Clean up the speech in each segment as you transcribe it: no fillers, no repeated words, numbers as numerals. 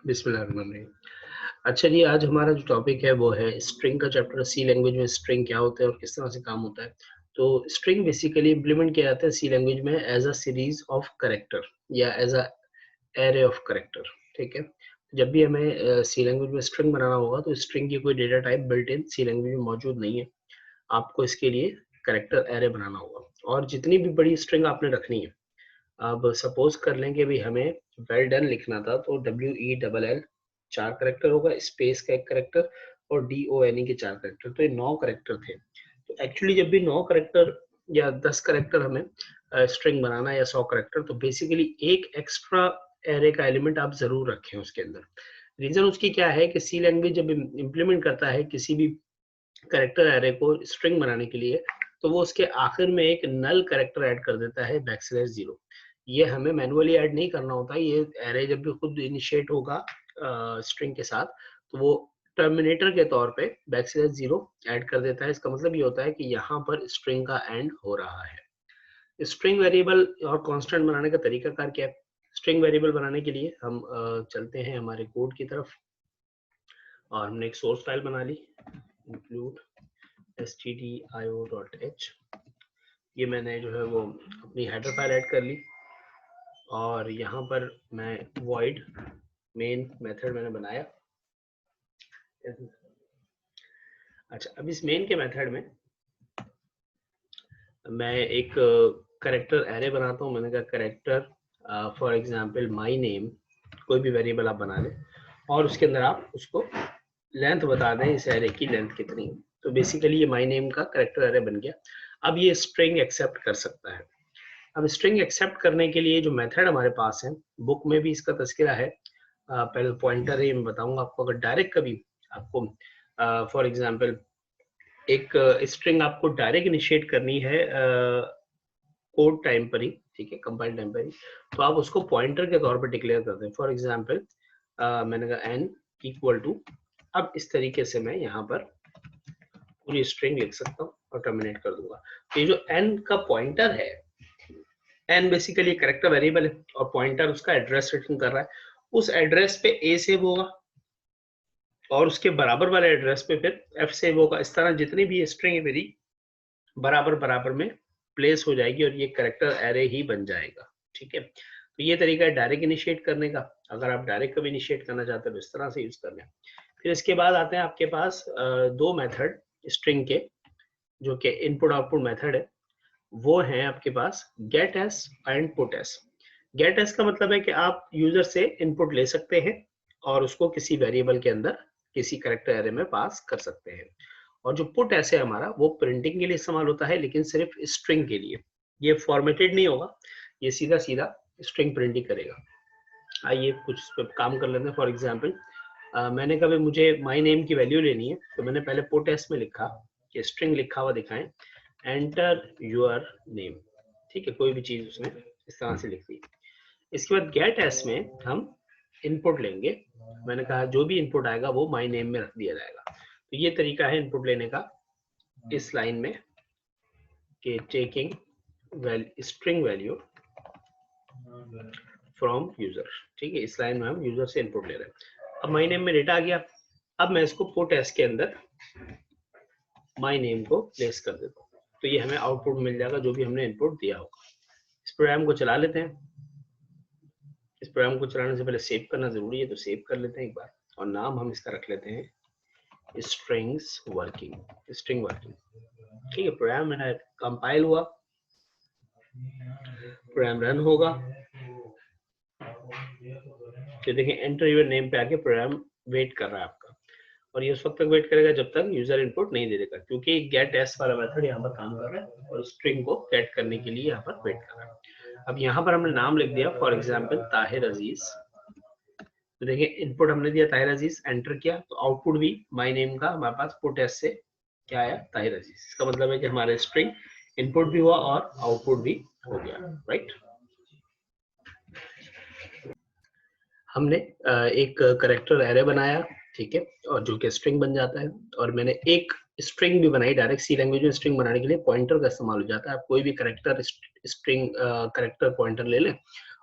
बिस्मिल्लाहिर्रहमानिर्रहीम। अच्छा जी, आज हमारा जो टॉपिक है वो है स्ट्रिंग का चैप्टर। सी लैंग्वेज में स्ट्रिंग क्या होता है और किस तरह से काम होता है। तो स्ट्रिंग बेसिकली इम्प्लीमेंट किया जाता है सी लैंग्वेज में as a series of character या as a array of character. ठीक है, जब भी हमें सी लैंग्वेज में स्ट्रिंग बनाना होगा तो स्ट्रिंग की कोई data type built in C language में मौजूद नहीं है। आपको इसके लिए कैरेक्टर एरे बनाना होगा और जितनी भी बड़ी स्ट्रिंग आपने रखनी है। अब सपोज कर लें कि भाई हमें वेल डन लिखना था तो WELL 4 कैरेक्टर होगा, स्पेस का 1 कैरेक्टर और DONE के 4 कैरेक्टर, तो ये 9 कैरेक्टर थे। तो एक्चुअली जब भी 9 कैरेक्टर या 10 कैरेक्टर हमें स्ट्रिंग बनाना है या 100 कैरेक्टर, तो बेसिकली एक एक्स्ट्रा एरे का एलिमेंट आप जरूर रखें उसके अंदर। रीजन उसकी क्या है कि सी लैंग्वेज जब इम्प्लीमेंट करता है किसी भी कैरेक्टर एरे को स्ट्रिंग बनाने के लिए, तो वो उसके आखिर में एक नल कैरेक्टर ऐड कर देता है \0। ये हमें मैनुअली ऐड नहीं करना होता। ये एरे जब भी खुद इनिशिएट होगा स्ट्रिंग के साथ, तो वो टर्मिनेटर के तौर पे \0 ऐड कर देता है। इसका मतलब ये होता है कि यहाँ पर स्ट्रिंग का एंड हो रहा है। स्ट्रिंग वेरिएबल और कांस्टेंट बनाने का तरीका कार क्या है। स्ट्रिंग वेरिएबल बनाने के लिए हम चलते हैं हमारे कोड की तरफ और हमने एक सोर्स फाइल बना ली, include stdio.h। ये मैंने जो है वो अपनी हेडर फाइल ऐड कर ली और यहाँ पर मैं void मेन मेथड मैंने बनाया। अच्छा, अब इस मेन के मेथड में मैं एक कैरेक्टर एरे बनाता हूँ। मैंने कहा character for example my name, कोई भी वेरिएबल आप बना लें और उसके अंदर आप उसको लेंथ बता दें, इस एरे की लेंथ कितनी है। तो बेसिकली ये माय नेम का कैरेक्टर एरे बन गया। अब ये स्ट्रिंग एक्सेप्ट कर सकता है। अब स्ट्रिंग एक्सेप्ट करने के लिए जो मेथड हमारे पास है, बुक में भी इसका तस्करा है। पहले पॉइंटर है, मैं बताऊंगा आपको। अगर डायरेक्ट कभी आपको फॉर एग्जांपल एक स्ट्रिंग आपको डायरेक्ट इनिशिएट करनी है कोड टाइम पर ही, ठीक है, कंपाइल टाइम पर ही, तो आप उसको पॉइंटर के तौर पर डिक्लेयर करते हैं। फॉर एग्जांपल मैंने कहा n इक्वल टू, अब इस तरीके से मैं यहाँ पर पूरी स्ट्रिंग लिख सकता हूँ और टर्मिनेट कर दूंगा। तो ये जो n का पॉइंटर है, n बेसिकली कैरेक्टर वेरिएबल है और पॉइंटर उसका एड्रेस रिटर्न कर रहा है। उस एड्रेस पे a सेव होगा और उसके बराबर वाले एड्रेस पे फिर f सेव होगा। इस तरह जितनी भी स्ट्रिंग है मेरी बराबर बराबर में प्लेस हो जाएगी और ये कैरेक्टर एरे ही बन जाएगा। ठीक है, तो ये तरीका है डायरेक्ट इनिशिएट करने का। अगर आप डायरेक्ट कभी इनिशिएट करना चाहते हैं तो इस तरह से यूज कर लें। फिर इसके बाद आते हैं आपके पास दो मेथड स्ट्रिंग के, जो कि इनपुट आउटपुट मेथड है। वो है आपके पास gets and puts. Gets का मतलब है कि आप यूजर से इनपुट ले सकते हैं और उसको किसी वेरिएबल के अंदर किसी कैरेक्टर एरे में पास कर सकते हैं। और जो पुट एस है हमारा, वो प्रिंटिंग के लिए इस्तेमाल होता है, लेकिन सिर्फ स्ट्रिंग के लिए। ये फॉर्मेटेड नहीं होगा, ये सीधा सीधा स्ट्रिंग प्रिंट ही करेगा। आइए कुछ इस पर काम कर लेते हैं। फॉर एग्जाम्पल मैंने कभी मुझे माई नेम की वैल्यू लेनी है, तो मैंने पहले पुट एस में लिखा कि स्ट्रिंग लिखा हुआ दिखाएं, एंटर योर नेम। ठीक है, कोई भी चीज उसने इस तरह से लिख दी। इसके बाद गेट एस में हम इनपुट लेंगे। मैंने कहा जो भी इनपुट आएगा वो माई नेम में रख दिया जाएगा। तो ये तरीका है इनपुट लेने का इस लाइन में कि taking string value from user. ठीक है, इस लाइन में हम यूजर से इनपुट ले रहे हैं। अब माई नेम में डेटा आ गया। अब मैं इसको पुट एस के अंदर माई नेम को प्लेस कर देता हूँ, तो ये हमें आउटपुट मिल जाएगा जो भी हमने इनपुट दिया होगा। इस प्रोग्राम को चला लेते हैं। इस प्रोग्राम को चलाने से पहले सेव करना जरूरी है, तो सेव कर लेते हैं एक बार। और नाम हम इसका रख लेते हैं स्ट्रिंग्स वर्किंग, स्ट्रिंग वर्किंग। ठीक है, प्रोग्राम मेरा कंपाइल हुआ, प्रोग्राम रन होगा। तो देखिए एंटर योर नेम पे आके प्रोग्राम वेट कर रहा है आपका, और ये उस वक्त तक वेट करेगा जब तक यूजर इनपुट नहीं दे देगा, क्योंकि गेट एस वाला मेथड यहाँ पर काम कर रहा है और स्ट्रिंग को गेट करने के लिए यहाँ पर वेट कर रहा है। अब यहाँ पर हमने नाम लिख दिया, फॉर एग्जाम्पल ताहिर अजीज। तो देखिए इनपुट हमने दिया ताहिर अजीज, एंटर किया, तो आउटपुट भी माय नेम का हमारे पास पुट एस से क्या आया, ताहिर अजीज। इसका मतलब है कि हमारे स्ट्रिंग इनपुट भी हुआ और आउटपुट भी हो गया। राइट, हमने एक करेक्टर एरे बनाया, ठीक है, और जो कि स्ट्रिंग बन जाता है। और मैंने एक स्ट्रिंग भी बनाई। डायरेक्ट सी लैंग्वेज में स्ट्रिंग बनाने के लिए पॉइंटर का इस्तेमाल हो जाता है। आप कोई भी करेक्टर स्ट्रिंग करेक्टर पॉइंटर ले लें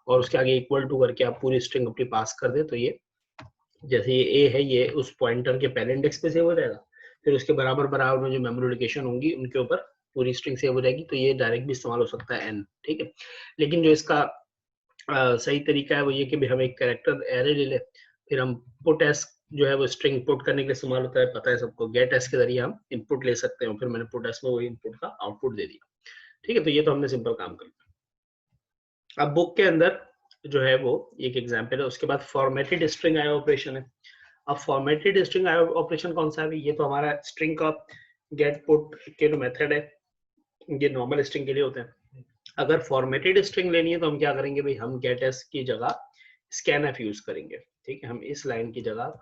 और उसके आगे इक्वल टू करके आप पूरी स्ट्रिंग अपनी पास कर दें, तो ये जैसे ये ए है, ये उस पॉइंटर के पहले इंडेक्स पे सेव हो जाएगा, फिर उसके बराबर बराबर में जो मेमोरी लोकेशन होंगी उनके ऊपर पूरी स्ट्रिंग सेव हो जाएगी। तो ये डायरेक्ट भी इस्तेमाल हो सकता है एन, ठीक है। लेकिन जो इसका सही तरीका है वो ये कि भी हम एक कैरेक्टर एरे ले ले, फिर हम पुट एस जो है वो स्ट्रिंग पुट करने के लिए इस्तेमाल होता है, पता है सबको। गेट एस के जरिए हम इनपुट ले सकते हैं, फिर मैंने पुट एस में वो इनपुट का आउटपुट दे दिया, ठीक है। तो ये तो हमने सिंपल काम कर लिया। अब बुक के अंदर जो है वो एक एग्जाम्पल है, उसके बाद फॉर्मेटेड स्ट्रिंग आयो ऑपरेशन है। अब फॉर्मेटेड स्ट्रिंग आयो ऑपरेशन कौन सा है? ये तो हमारा स्ट्रिंग का गेट पुट के जो मेथड है ये नॉर्मल स्ट्रिंग के लिए होते हैं। अगर फॉर्मेटेड स्ट्रिंग लेनी है तो हम क्या करेंगे भाई, हम गेट एस की जगह स्कैनफ यूज करेंगे, ठीक है। हम इस लाइन की जगह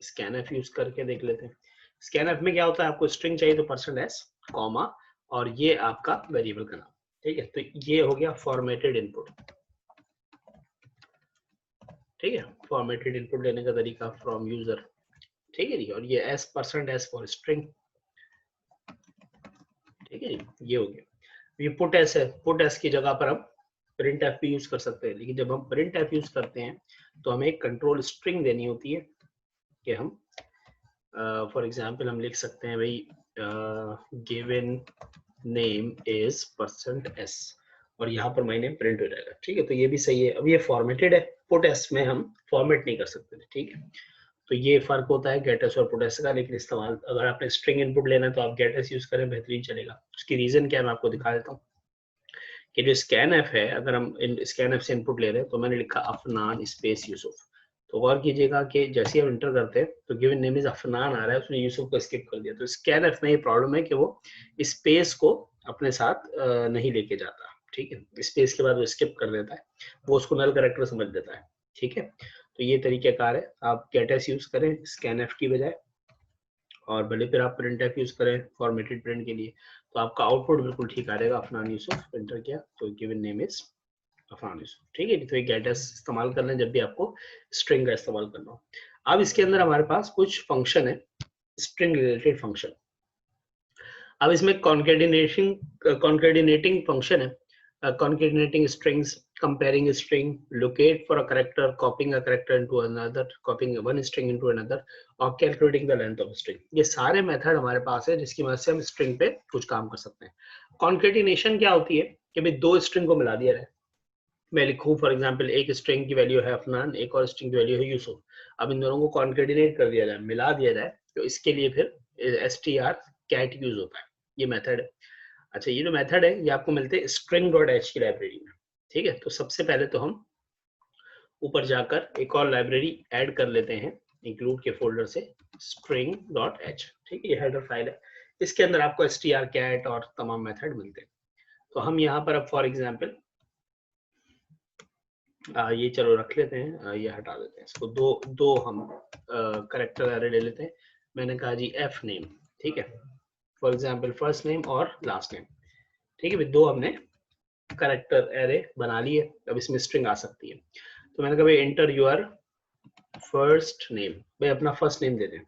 स्कैनफ यूज करके देख लेते हैं। स्कैनफ में क्या होता है, आपको स्ट्रिंग चाहिए तो परसेंट एस कॉमा और ये आपका वेरिएबल का नाम, ठीक है। तो ये हो गया फॉर्मेटेड इनपुट, ठीक है। फॉर्मेटेड इनपुट लेने का तरीका फ्रॉम यूजर, ठीक है जी। और ये S percent S for string, ठीक है जी, ये हो गया। ये पुट एस है, पुट एस की जगह पर हम प्रिंट एफ भी यूज कर सकते हैं, लेकिन जब हम प्रिंट एफ यूज करते हैं तो हमें एक कंट्रोल स्ट्रिंग देनी होती है कि हम फॉर एग्जांपल हम लिख सकते हैं भाई given name is percent S और यहाँ पर माय नेम प्रिंट हो जाएगा, ठीक है। तो ये भी सही है। अब ये फॉर्मेटेड है, पुट एस में हम फॉर्मेट नहीं कर सकते थे, ठीक है। तो ये फर्क होता है गेट एस और पुट एस का। लेकिन इस्तेमाल अगर आपने स्ट्रिंग इनपुट लेना है तो आप गेट एस यूज करें, बेहतरीन चलेगा। उसकी रीजन क्या है मैं आपको दिखा देता हूँ कि जो स्कैन एफ है, अगर हम स्कैन एफ से इनपुट ले रहे हैं तो मैंने लिखा अफनान स्पेस यूसुफ। तो गौर कीजिएगा कि जैसे हम इंटर करते हैं तो गिवन नेम इज अफनान आ रहा है, उसने यूसुफ को स्किप कर दिया। तो स्कैन एफ में ये प्रॉब्लम है कि वो स्पेस को अपने साथ नहीं लेके जाता, ठीक है। स्पेस के बाद वो स्किप कर देता है, वो उसको नल कैरेक्टर समझ देता है, ठीक है। तो ये तरीकेकार है, आप गेट एस यूज करें स्कैन एफ की बजाय, और भले फिर आप प्रिंट एफ यूज करें फॉर्मेटेड प्रिंट के लिए, तो आपका आउटपुट बिल्कुल ठीक आ जाएगा। अफनान यूसुफ एंटर किया तो given name is Afnan Yusuf, ठीक है। तो ये गेट एस इस्तेमाल करना है जब भी आपको स्ट्रिंग का इस्तेमाल करना हो। अब इसके अंदर हमारे पास कुछ फंक्शन है, स्ट्रिंग रिलेटेड फंक्शन। अब इसमें कॉन्केडिनेटिंग फंक्शन है, concatenating strings, comparing string, locate for a character, copying a character into another, copying one string into another, और calculating the length of a string। ये सारे मेथड हमारे पास है जिसकी मदद से हम स्ट्रिंग पे कुछ काम कर सकते हैं। कॉन्केटिनेशन क्या होती है कि भाई दो स्ट्रिंग को मिला दिया जाए। मैं लिखूं फॉर एग्जांपल एक स्ट्रिंग की वैल्यू है अफनान, एक और स्ट्रिंग की वैल्यू है यूसुफ। अब इन दोनों को कॉन्केटिनेट कर दिया जाए, मिला दिया जाए, तो इसके लिए फिर str cat यूज होता है, ये मेथड है। अच्छा, ये जो मेथड है ये आपको मिलते हैं string.h की लाइब्रेरी में, ठीक है। तो सबसे पहले तो हम ऊपर जाकर एक और लाइब्रेरी ऐड कर लेते हैं इंक्लूड के फोल्डर से, string.h, ठीक है। ये हेडर फाइल है, इसके अंदर आपको strcat और तमाम मेथड मिलते हैं। तो हम यहाँ पर अब फॉर एग्जांपल ये चलो रख लेते हैं, ये हटा देते हैं इसको। दो हम करेक्टर एरे ले लेते हैं। मैंने कहा जी एफ नेम, ठीक है, फॉर एग्जांपल फर्स्ट नेम और लास्ट नेम, ठीक है। दो हमने करेक्टर एरे बना लिए, अब इसमें स्ट्रिंग आ सकती है। तो मैंने कहा भाई एंटर योर फर्स्ट नेम, भाई अपना फर्स्ट नेम दे दें।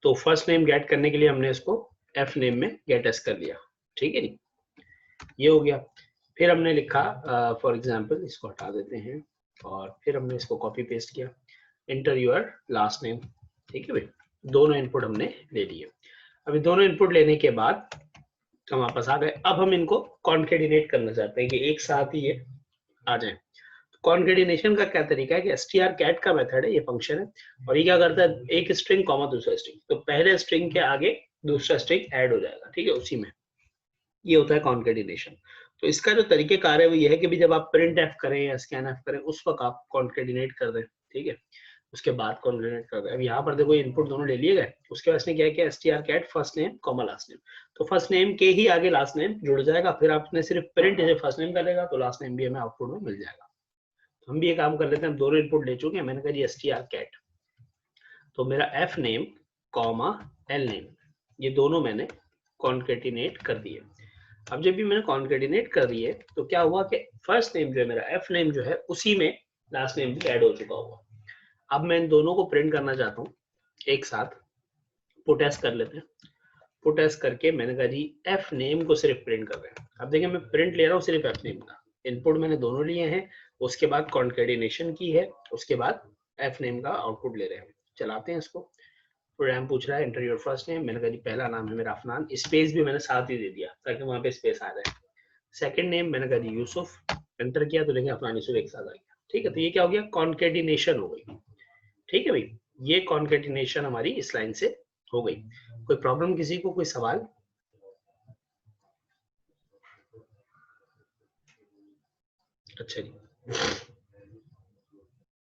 तो फर्स्ट नेम गेट करने के लिए हमने इसको एफ नेम में गेट एस कर लिया, ठीक है नी, ये हो गया। फिर हमने लिखा फॉर एग्जांपल, इसको हटा देते हैं और फिर हमने इसको कॉपी पेस्ट किया, एंटर योर लास्ट नेम, ठीक है भाई। दोनों इनपुट हमने ले लिए। अभी दोनों इनपुट लेने के बाद हम वापस आ गए। अब हम इनको कॉन्केडिनेट करना चाहते हैं कि एक साथ ही ये आ जाए। कॉन्केडिनेशन का क्या तरीका है कि strcat का मेथड है, ये फंक्शन है, और ये क्या करता है, एक स्ट्रिंग कॉमा दूसरा स्ट्रिंग, तो पहले स्ट्रिंग के आगे दूसरा स्ट्रिंग ऐड हो जाएगा, ठीक है, उसी में। ये होता है कॉन्केडिनेशन। तो इसका जो तरीकेकार है वो ये है कि भी जब आप प्रिंट एफ करें या स्कैन एफ करें उस वक्त आप कॉन्केडिनेट कर दें, ठीक है, उसके बाद कॉन्केडिनेट कर दें। अब यहाँ पर देखो इनपुट दोनों ले लिए गए, उसके बाद इसने क्या किया, strcat first name comma last name, तो फर्स्ट नेम के ही आगे लास्ट नेम जुड़ जाएगा। फिर आपने सिर्फ प्रिंट जैसे फर्स्ट नेम करेगा तो लास्ट नेम भी हमें आउटपुट में मिल जाएगा। तो हम भी ये काम कर लेते हैं, हम दोनों इनपुट ले चुके हैं। मैंने कहा जी strcat, तो मेरा F name comma L name, ये दोनों मैंने कॉन्केटिनेट कर दिए। अब जब भी मैंने कॉन्केटिनेट कर दिए तो क्या हुआ कि फर्स्ट नेम जो है मेरा एफ नेम जो है उसी में लास्ट नेम भी ऐड हो चुका हुआ। अब मैं इन दोनों को प्रिंट करना चाहता हूँ एक साथ, पुट एस कर लेते हैं। पुट एस करके मैंने कहा जी एफ नेम को सिर्फ प्रिंट कर रहे हैं। अब देखिए मैं प्रिंट ले रहा हूँ सिर्फ एफ नेम का, इनपुट मैंने दोनों लिए हैं, उसके बाद कॉन्केटिनेशन की है, उसके बाद एफ नेम का आउटपुट ले रहे हैं। चलाते हैं इसको। प्रोग्राम पूछ रहा है एंटर योर फर्स्ट नेम, मैंने कहा जी पहला नाम है मेरा अफनान, स्पेस भी मैंने साथ ही दे दिया ताकि वहां पे स्पेस आ जाए। सेकंड नेम मैंने कहा जी यूसुफ, एंटर किया तो देखिए अफनान यूसुफ एक साथ आ गया। ठीक है, तो ये क्या हो गया, कॉन्केटिनेशन हो गई। ठीक है भाई, ये कॉन्केटिनेशन हमारी इस लाइन से हो गई। कोई प्रॉब्लम किसी को, कोई सवाल? अच्छा जी,